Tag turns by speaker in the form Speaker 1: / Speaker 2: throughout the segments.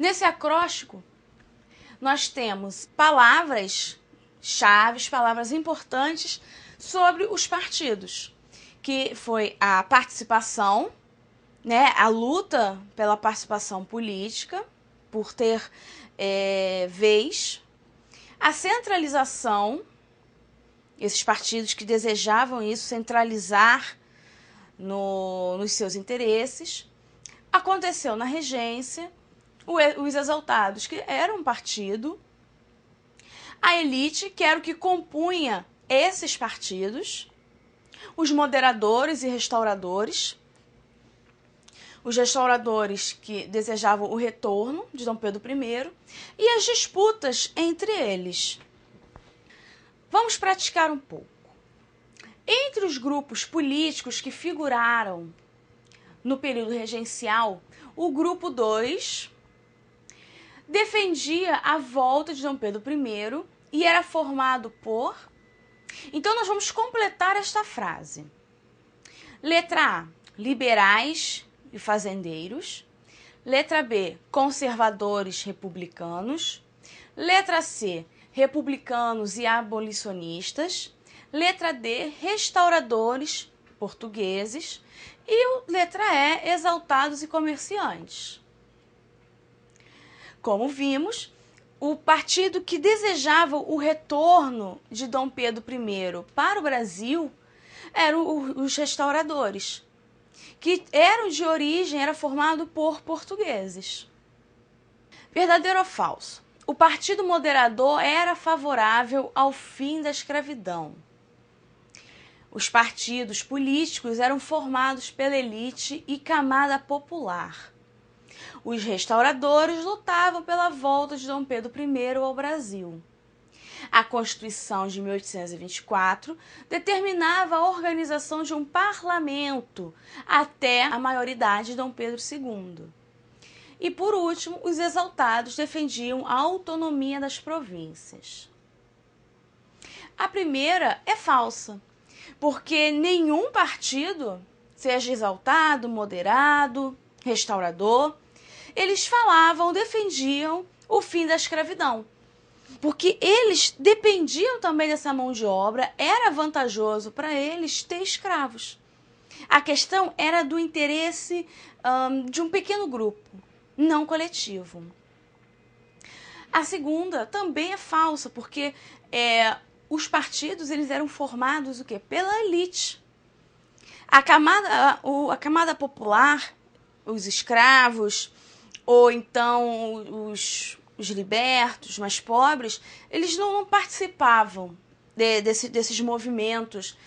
Speaker 1: Nesse acróstico, nós temos palavras-chave, palavras importantes sobre os partidos, que foi a participação, né, a luta pela participação política, por ter vez, a centralização, esses partidos que desejavam isso, centralizar nos seus interesses. Aconteceu na regência, os exaltados, que eram um partido, a elite, que era o que compunha esses partidos, os moderadores e restauradores, os restauradores que desejavam o retorno de Dom Pedro I e as disputas entre eles. Vamos praticar um pouco. Entre os grupos políticos que figuraram no período regencial, o grupo 2 defendia a volta de Dom Pedro I e era formado por... Então, nós vamos completar esta frase. Letra A, liberais e fazendeiros. Letra B, conservadores republicanos. Letra C, republicanos e abolicionistas. Letra D, restauradores portugueses. E letra E, exaltados e comerciantes. Como vimos, o partido que desejava o retorno de Dom Pedro I para o Brasil eram os restauradores, que eram de origem, era formado por portugueses. Verdadeiro ou falso? O Partido Moderador era favorável ao fim da escravidão. Os partidos políticos eram formados pela elite e camada popular. Os restauradores lutavam pela volta de Dom Pedro I ao Brasil. A Constituição de 1824 determinava a organização de um parlamento até a maioridade de Dom Pedro II. E, por último, os exaltados defendiam a autonomia das províncias. A primeira é falsa, porque nenhum partido, seja exaltado, moderado, restaurador, eles defendiam o fim da escravidão. Porque eles dependiam também dessa mão de obra, era vantajoso para eles ter escravos. A questão era do interesse de um pequeno grupo, não coletivo. A segunda também é falsa, porque os partidos eles eram formados o quê? Pela elite. A camada popular, os escravos, ou então os libertos, mais pobres, eles não participavam desses movimentos,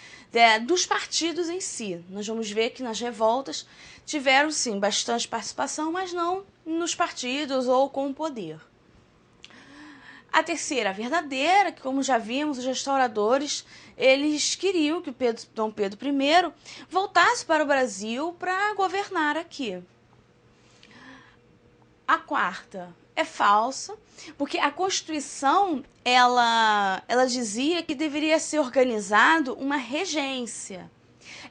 Speaker 1: dos partidos em si. Nós vamos ver que nas revoltas tiveram, sim, bastante participação, mas não nos partidos ou com o poder. A terceira, a verdadeira, que como já vimos, os restauradores, eles queriam que Dom Pedro I voltasse para o Brasil para governar aqui. A quarta é falsa, porque a Constituição, ela dizia que deveria ser organizado uma regência.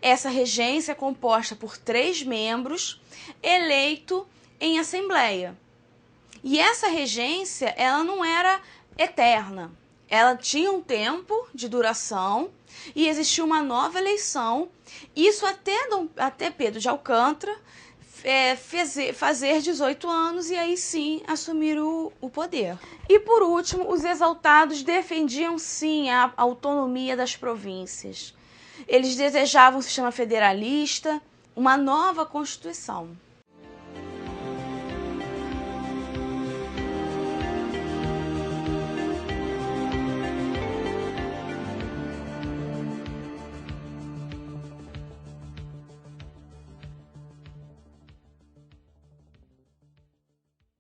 Speaker 1: Essa regência é composta por 3 membros, eleito em assembleia. E essa regência, ela não era eterna. Ela tinha um tempo de duração e existia uma nova eleição. Isso até Pedro de Alcântara fazer 18 anos e aí sim assumir o poder. E por último, os exaltados defendiam sim a autonomia das províncias. Eles desejavam um sistema federalista, uma nova Constituição.